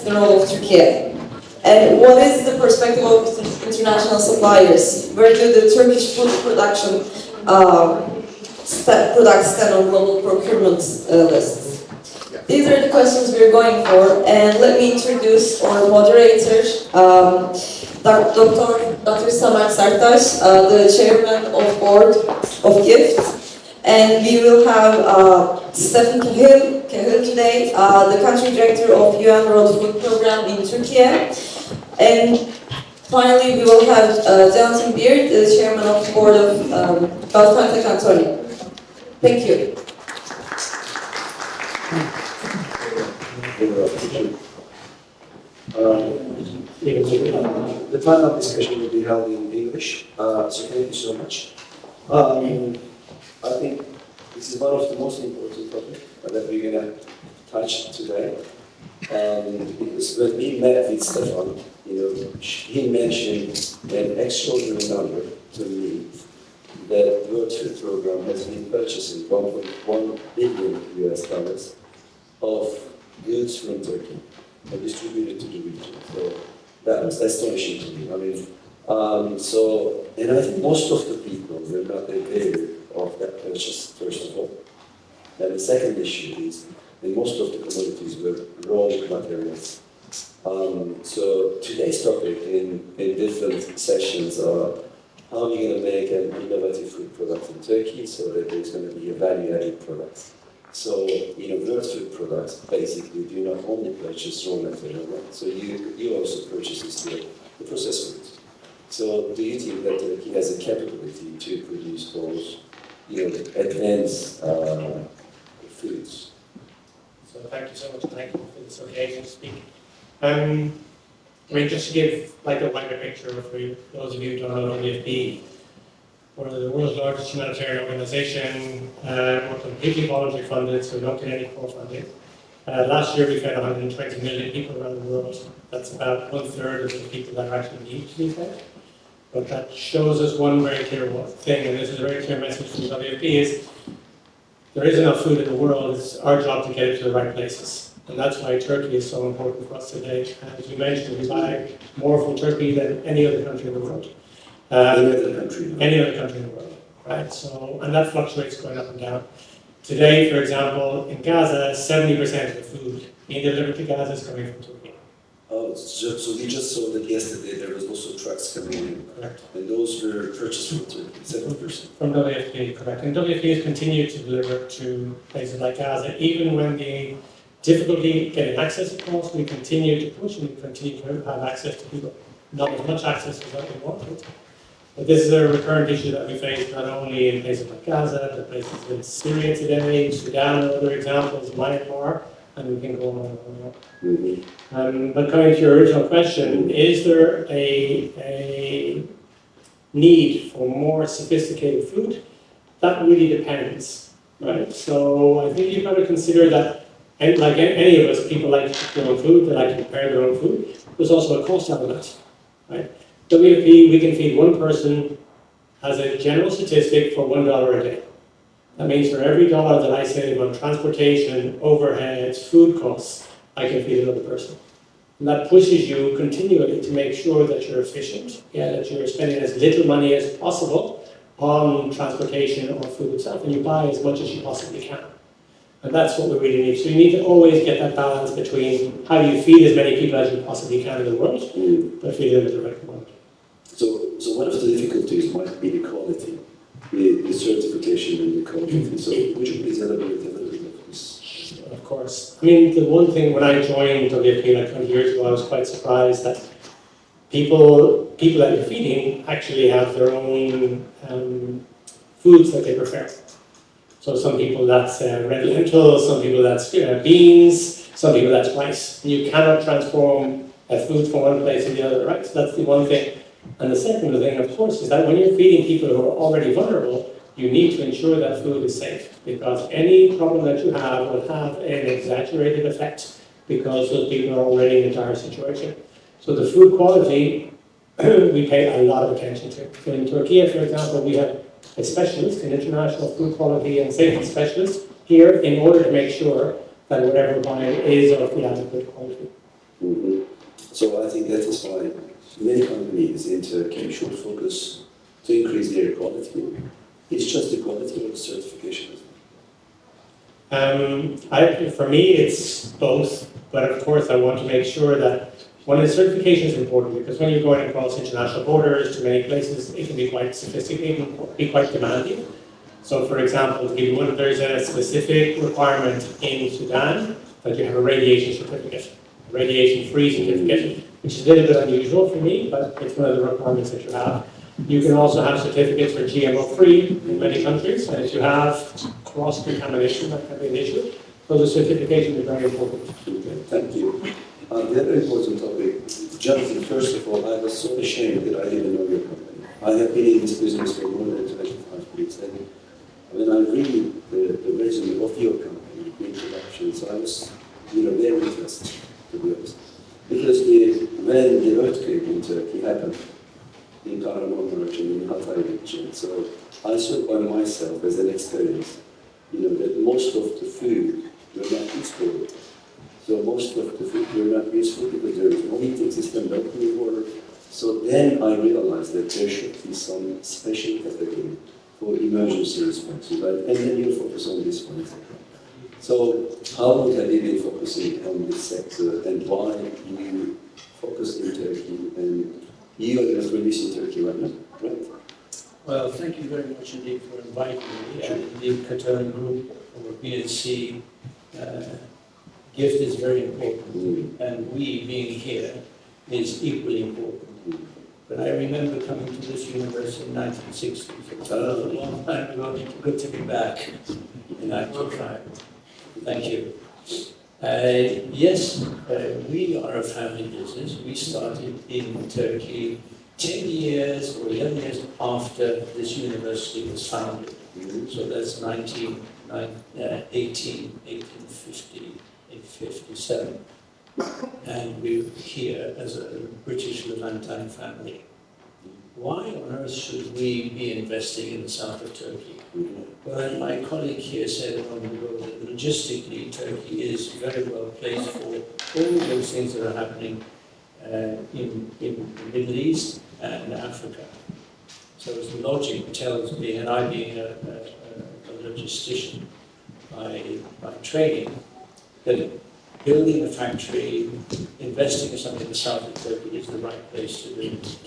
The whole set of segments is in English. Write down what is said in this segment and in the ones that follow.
the role of Turkey? And what is the perspective of international suppliers? Where do the Turkish food production products stand on global procurement lists? These are the questions we're going for, and let me introduce our moderator, Dr. Samet Serttaş, the chairman of board of GİFT, and we will have Stephen Cahill today, the country director of UN World Food Programme in Turkey, and finally we will have Jonathan Beard, the chairman of the board of Belfante Catoni. Thank you. The panel discussion will be held in English, so thank you so much. I think this is one of the most important topics that we're going to touch today. And because when we met with Stefan, he mentioned an extraordinary number to me that the World Food Programme has been purchasing $1.1 billion US of goods from Turkey and distributed to the region. So that was astonishing to me. I mean, and I think most of the people were not aware of that purchase, first of all. And the second issue is that most of the commodities were raw materials. So today's topic in different sessions are how are we going to make an innovative food product in Turkey so that there's going to be a value-added product. So, World Food products basically do not only purchase raw material, right? So you also purchase the processed foods. So do you think that Turkey has a capability to produce those, advanced foods? So thank you so much, thank you for this occasion to speak. Just to give a wider picture for those of you who don't know WFP, we're the world's largest humanitarian organization. We're completely voluntary funded, so we don't get any core funding. Last year we fed 120 million people around the world. That's about 1/3 of the people that actually need to be fed. But that shows us one very clear thing, and this is a very clear message from WFP, is there is enough food in the world. It's our job to get it to the right places. And that's why Turkey is so important for us today. As you mentioned, we buy more from Turkey than any other country in the world. Any other country in the world, right? So, and that fluctuates going up and down. Today, for example, in Gaza, 70% of the food being delivered to Gaza is coming from Turkey. Oh, so we just saw that yesterday there was also trucks coming in. Correct. And those were purchased from Turkey, 70%. From WFP, correct. And WFP has continued to deliver to places like Gaza, even when the difficulty getting access, of course, we continue to push and we continue to have access to people. Not as much access as what we wanted. But this is a recurrent issue that we face not only in places like Gaza, but places in Syria today, Sudan are other examples, Myanmar, and we can go on and on. Mm-hmm. But coming to your original question, is there a need for more sophisticated food? That really depends, right? So I think you've got to consider that, and like any of us, people like to cook their own food, they like to prepare their own food. There's also a cost element, right? WFP, we can feed one person as a general statistic for $1 a day. That means for every dollar that I save on transportation, overheads, food costs, I can feed another person. And that pushes you continually to make sure that you're efficient, that you're spending as little money as possible on transportation or food itself, and you buy as much as you possibly can. And that's what we really need. So you need to always get that balance between how you feed as many people as you possibly can in the world, but feed them with the right amount. So one of the difficulties might be the quality, the certification and the quality. So would you please elaborate a little bit on this? Of course. I mean, the one thing when I joined WFP like 20 years ago, I was quite surprised that people that you're feeding actually have their own foods that they prefer. So some people that's red lentils, some people that's beans, some people that's rice. And you cannot transform a food from one place to the other, right? So that's the one thing. And the second thing, of course, is that when you're feeding people who are already vulnerable, you need to ensure that food is safe, because any problem that you have will have an exaggerated effect because those people are already in a dire situation. So the food quality, we pay a lot of attention to. So in Turkey, for example, we have a specialist, an international food quality and safety specialist here in order to make sure that whatever we're buying is of the adequate quality. So I think that is why many companies in Turkey should focus to increase their quality. It's just the quality of the certification. For me, it's both, but of course I want to make sure that one of the certification is important because when you're going across international borders to many places, it can be quite sophisticated, it can be quite demanding. So for example, to give you one, there's a specific requirement in Sudan that you have a radiation certificate, a radiation-free certificate, which is a little bit unusual for me, but it's one of the requirements that you have. You can also have certificates for GMO-free in many countries, and if you have cross-contamination, that can be an issue. So the certification is very important. Thank you. The other important topic, Jonathan, first of all, I was so ashamed that I didn't know your company. I have been in this business for more than 25 years, and when I read the resume of your company, the introduction, so I was, very interested, to be honest. Because when the earthquake in Turkey happened, in Kahramanmaraş and in Hatay region, so I saw by myself as an experience, that most of the food were not useful. So most of the food were not useful because there is no heating system, no clean water. So then I realized that there should be some special category for emergency responses, right? And then you focus on this one. So how long have you been focusing on this sector and why you focus in Turkey and you are not releasing Turkey right now, right? Well, thank you very much indeed for inviting me. And the Catoni Group or BNC GIFT is very important, and we being here is equally important. But I remember coming to this university in 1960, so a long time ago. Good to be back in 1995. Thank you. Yes, we are a family business. We started in Turkey 10 years or 11 years after this university was founded. So that's 1857. And we're here as a British Levantine family. Why on earth should we be investing in the south of Turkey? Well, my colleague here said a moment ago that logistically Turkey is very well placed for all those things that are happening in the Middle East and Africa. So as the logic tells me, and I being a logistician by training, that building a factory, investing in something in the south of Turkey is the right place to do it.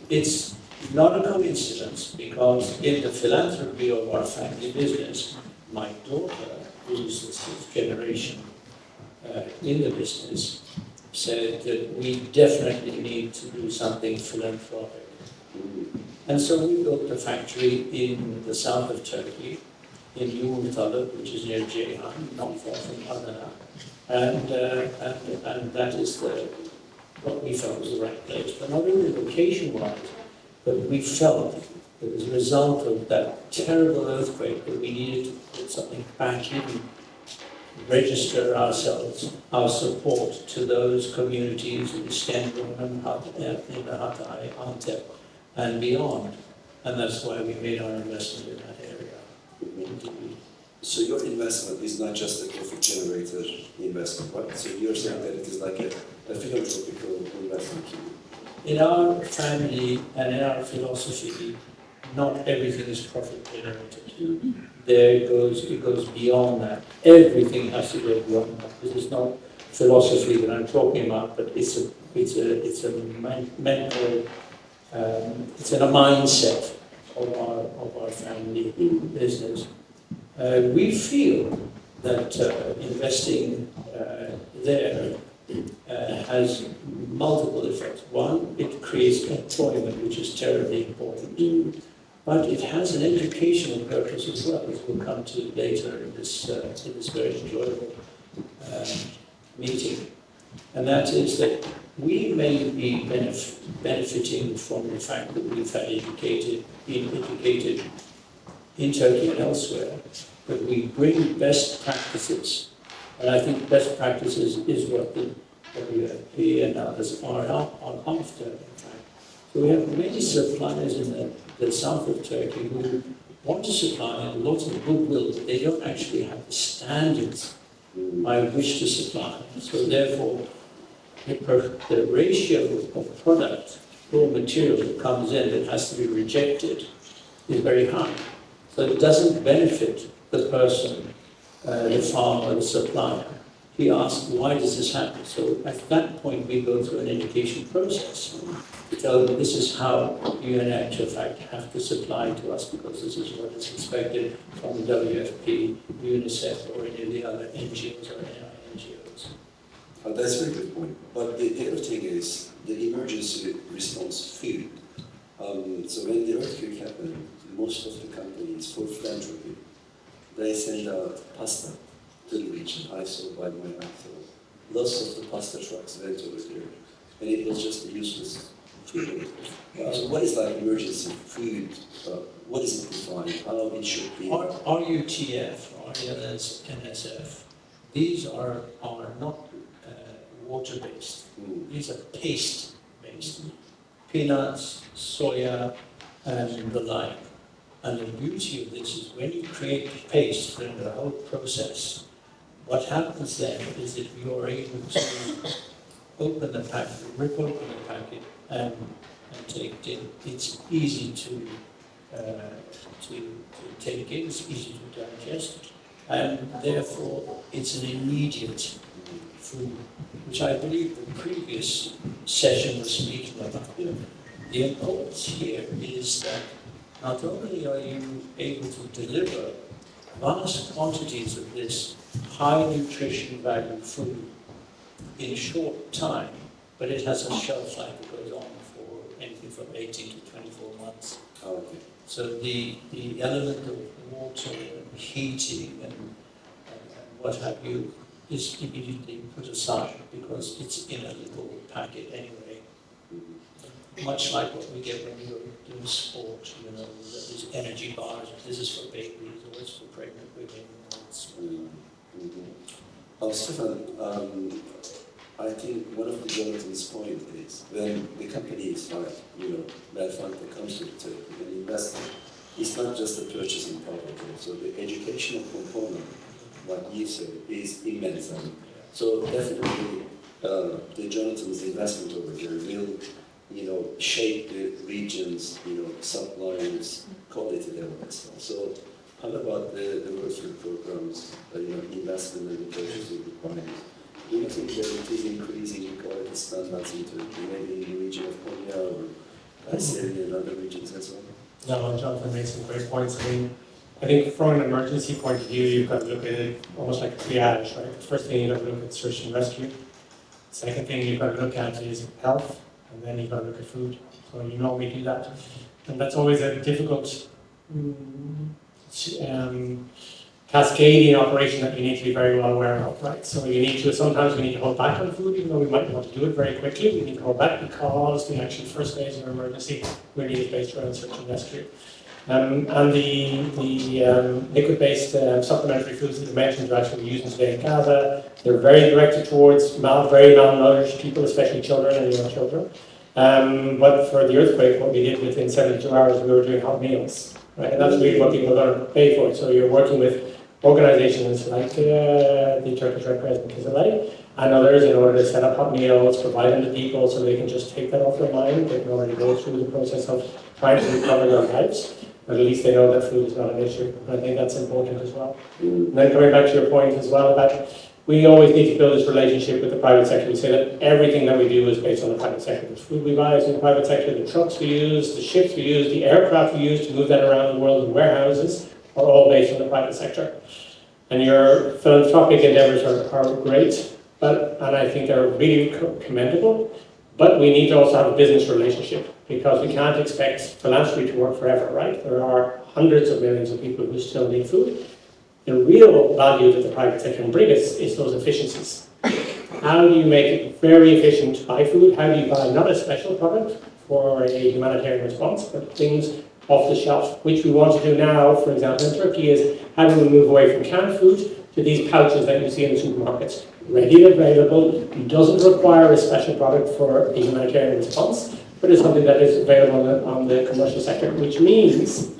It's not a coincidence because in the philanthropy of our family business, my daughter, who's the 6th generation in the business, said that we definitely need to do something philanthropic. And so we built a factory in the south of Turkey, in Yumurtalı, which is near Cahill, not far from Adana. And that is what we felt was the right place. But not only location-wise, but we felt that as a result of that terrible earthquake that we needed to put something back in, register ourselves, our support to those communities in Istanbul and in the Hatay, Antep, and beyond. And that's why we made our investment in that area. So your investment is not just a profit generator investment, right? So you're saying that it is like a philosophical investment. In our family and in our philosophy, not everything is profit generated. It goes beyond that. Everything has to go beyond that. This is not philosophy that I'm talking about, but it's a mental, it's in a mindset of our family business. We feel that investing there has multiple effects. One, it creates employment, which is terribly important. But it has an educational purpose as well, as we'll come to later in this very enjoyable meeting. And that is that we may be benefiting from the fact that we've been educated in Turkey and elsewhere, but we bring best practices. And I think best practices is what the WFP and others are after, in fact. So we have many suppliers in the south of Turkey who want to supply a lot of goodwill, but they don't actually have the standards by which to supply. So therefore, the ratio of product, raw material that comes in that has to be rejected is very high. So it doesn't benefit the person, the farmer, the supplier. He asks, why does this happen? So at that point, we go through an education process to tell them this is how you, in actual fact, have to supply to us because this is what is expected from the WFP, UNICEF, or any of the other NGOs or NGOs. That's a very good point. But the other thing is the emergency response food. So when the earthquake happened, most of the companies for philanthropy, they send out pasta to the region. I saw by my eye. So lots of the pasta trucks went over there, and it was just a useless food. So what is like emergency food? What is it defined? How it should be? RUTF, NSF, these are not water-based. These are paste-based. Peanuts, soya, and the like. And the beauty of this is when you create paste in the whole process, what happens then is that you're able to open the packet, rip open the packet, and take it in. It's easy to take in, it's easy to digest, and therefore it's an immediate food, which I believe the previous session was speaking about. The importance here is that not only are you able to deliver vast quantities of this high nutrition value food in a short time, but it has a shelf life that goes on for anything from 18 to 24 months. Okay. So the element of water and heating and what have you is immediately put aside because it's in a little packet anyway. Much like what we get when you're doing sport, these energy bars, this is for babies or it's for pregnant women. Stefan, I think one of the Jonathan's point is when the companies like, Belfante comes to Turkey and invests, it's not just the purchasing part of it. So the educational component, what you said, is immense. So definitely the Jonathan's investment over here will shape the region's, suppliers, quality level as well. So how about the working programs, investment and the purchasing requirements? Do you think that it is increasing quality standards in Turkey, maybe in the region of Konya or Kayseri and other regions as well? No, Jonathan made some great points. I think from an emergency point of view, you've got to look at it almost like a triage, right? The first thing you've got to look at search and rescue. Second thing you've got to look at is health, and then you've got to look at food. So we do that. And that's always a difficult cascading operation that you need to be very well aware of, right? So sometimes we need to hold back on food, even though we might want to do it very quickly. We need to hold back because the actual first phase of an emergency really is based around search and rescue. And the liquid-based supplementary foods that you mentioned are actually using today in Gaza. They're very directed towards very malnourished people, especially children and young children. But for the earthquake, what we did within 72 hours, we were doing hot meals. Right? And that's really what people are going to pay for. So you're working with organizations like the Turkish Red Crescent Cahill and others in order to set up hot meals, provide them to people so they can just take that off their mind. They can already go through the process of trying to recover their lives. But at least they know that food is not an issue. And I think that's important as well. And then coming back to your point as well about we always need to build this relationship with the private sector. We say that everything that we do is based on the private sector. The food we buy is in the private sector, the trucks we use, the ships we use, the aircraft we use to move that around the world, the warehouses are all based on the private sector. And your philanthropic endeavors are great, and I think they're really commendable, but we need to also have a business relationship because we can't expect philanthropy to work forever, right? There are hundreds of millions of people who still need food. The real value that the private sector can bring us is those efficiencies. How do you make it very efficient to buy food? How do you buy not a special product for a humanitarian response, but things off the shelf, which we want to do now, for example, in Turkey, is how do we move away from canned food to these pouches that you see in the supermarkets? Ready and available, it doesn't require a special product for a humanitarian response, but it's something that is available on the commercial sector, which means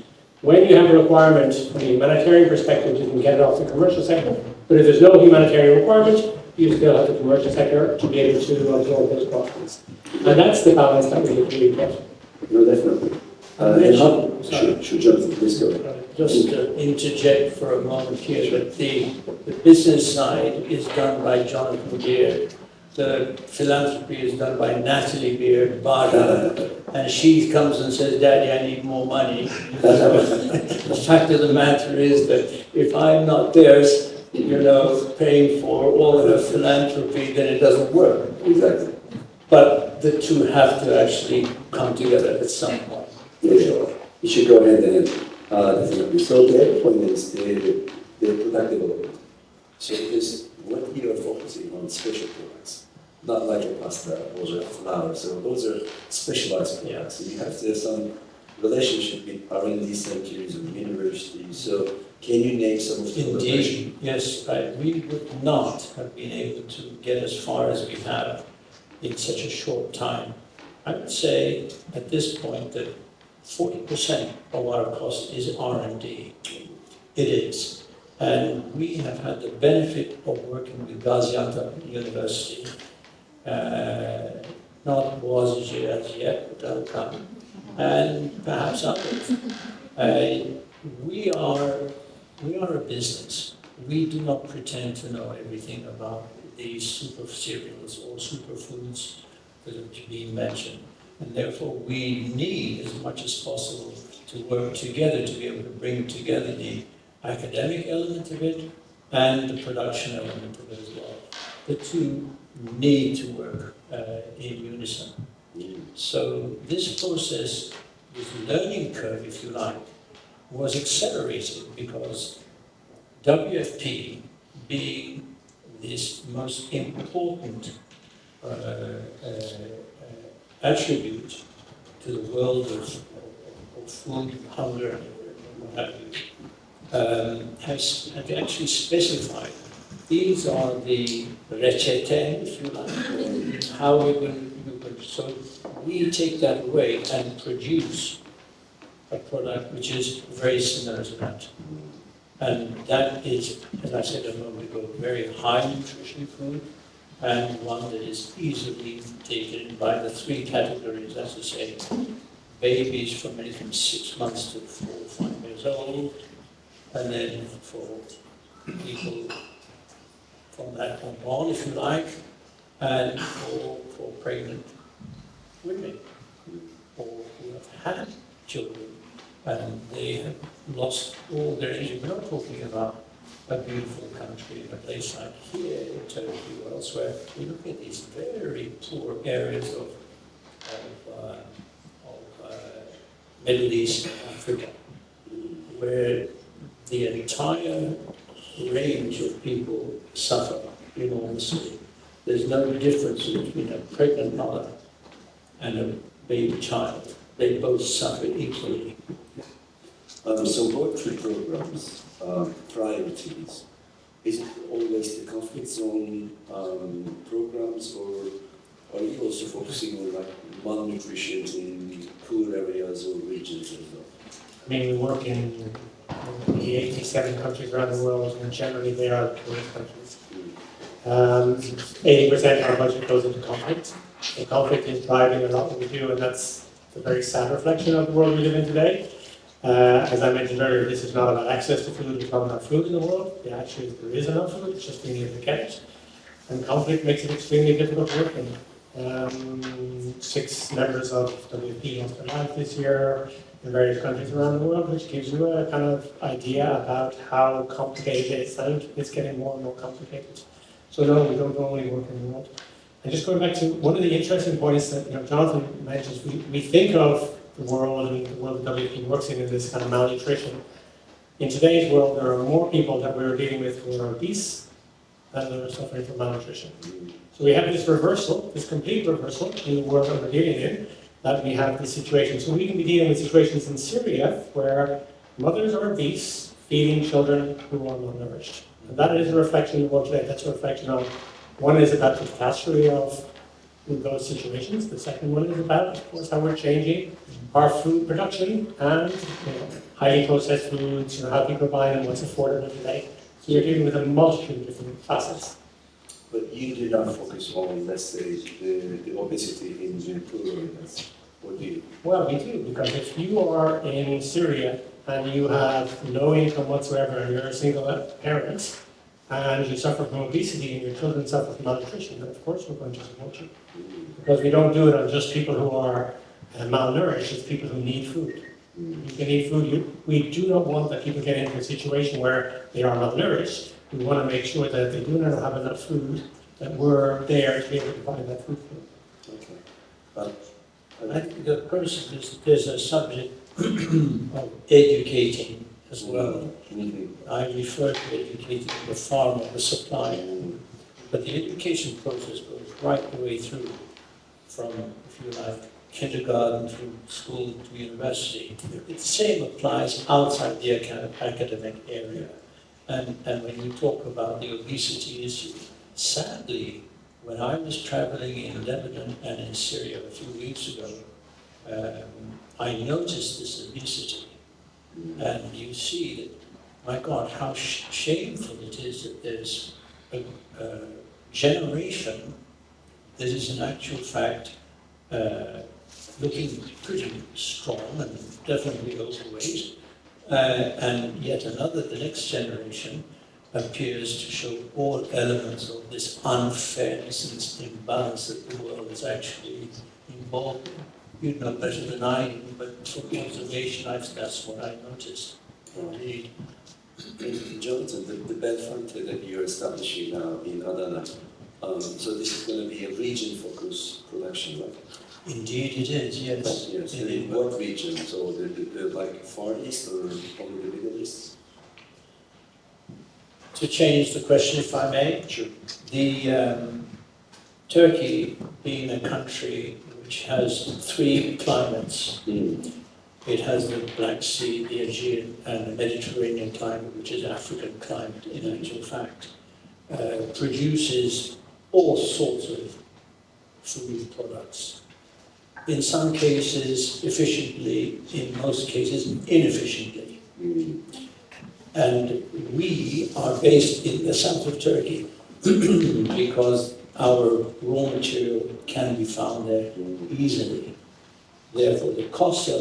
when you have a requirement from a humanitarian perspective, you can get it off the commercial sector, but if there's no humanitarian requirement, you still have the commercial sector to be able to absorb those profits. And that's the balance that we really get. No, definitely. Should Jonathan, please go ahead. Just to interject for a moment here, that the business side is done by Jonathan Beard. The philanthropy is done by Natalie Beard, Bada, and she comes and says, Daddy, I need more money. The fact of the matter is that if I'm not there, paying for all of the philanthropy, then it doesn't work. Exactly. But the two have to actually come together at some point. For sure. You should go ahead and definitely. So the other point is the product development. So because what you are focusing on special products, not like a pasta or a flour. So those are specialized products. So you have to have some relationship with R&D centers and universities. So can you name some of the Indeed, yes. We would not have been able to get as far as we have in such a short time. I would say at this point that 40% of our cost is R&D. It is. And we have had the benefit of working with Gaziantep University, not Boğaziçi as yet, but that'll come, and perhaps others. We are a business. We do not pretend to know everything about these super cereals or superfoods that are being mentioned. And therefore, we need, as much as possible, to work together to be able to bring together the academic element of it and the production element of it as well. The two need to work in unison. So this process, this learning curve, if you like, was accelerated because WFP, being this most important attribute to the world of food, hunger, and what have you, has actually specified these are the recette, if you like, how we will. So we take that away and produce a product which is very similar to that. And that is, as I said a moment ago, very high nutrition food and one that is easily taken by the three categories, as I say, babies from anything 6 months to 4 or 5 years old, and then for people from that point on, if you like, and for pregnant women or who have had children and they have lost all their energy. We're not talking about a beautiful country, a place like here in Turkey or elsewhere. We look at these very poor areas of Middle East and Africa, where the entire range of people suffer enormously. There's no difference between a pregnant mother and a baby child. They both suffer equally. So both three programs, priorities, is it always the conflict zone programs, or are you also focusing on like malnutrition in poor areas or regions as well? I mean, we work in the 87 countries around the world, and generally they are poorest countries. 80% of our budget goes into conflict. And conflict is driving a lot of what we do, and that's a very sad reflection of the world we live in today. As I mentioned earlier, this is not about access to food, it's not about food in the world. The answer is there is enough food, it's just being able to get it. And conflict makes it extremely difficult to work in. 6 members of WFP lost their lives this year in various countries around the world, which gives you a kind of idea about how complicated it is, and it's getting more and more complicated. So no, we don't only work in the world. And just going back to one of the interesting points that Jonathan mentions, we think of the world and the world that WFP works in this kind of malnutrition. In today's world, there are more people that we're dealing with who are obese than that are suffering from malnutrition. So we have this reversal, this complete reversal in the world that we're dealing in, that we have this situation. So we can be dealing with situations in Syria where mothers are obese, feeding children who are malnourished. And that is a reflection of the world today. That's a reflection of, one is about the catastrophe of those situations. The second one is about, of course, how we're changing our food production and highly processed foods, how people buy them, what's affordable today. So you're dealing with a multitude of different facets. But you do not focus on, let's say, the obesity in the poor areas, or do you? Well, we do, because if you are in Syria and you have no income whatsoever and you're a single parent and you suffer from obesity and your children suffer from malnutrition, then of course we're going to support you. Because we don't do it on just people who are malnourished, it's people who need food. You can eat food. We do not want that people get into a situation where they are malnourished. We want to make sure that they do not have enough food, that we're there to be able to provide that food for them. Okay. I think the person there's a subject of educating as well. I refer to educating the farmer, the supplier, but the education process goes right the way through, from, if you like, kindergarten through school to university. The same applies outside the academic area. And when you talk about the obesity issue, sadly, when I was traveling in Lebanon and in Syria a few weeks ago, I noticed this obesity. And you see that, my God, how shameful it is that there's a generation that is in actual fact looking pretty strong and definitely overweight. And yet another, the next generation, appears to show all elements of this unfairness and this imbalance that the world is actually involved in. You know better than I do, but from observation, that's what I noticed. Indeed. Jonathan, the Belfante that you're establishing now in Adana, so this is going to be a region-focused production, right? Indeed it is, yes. Yes, and in what region? So the like Far East or only the Middle East? To change the question, if I may. Sure. The Turkey being a country which has 3 climates, it has the Black Sea, the Aegean, and the Mediterranean climate, which is African climate in actual fact, produces all sorts of food products. In some cases efficiently, in most cases inefficiently. And we are based in the south of Turkey because our raw material can be found there easily. Therefore, the cost of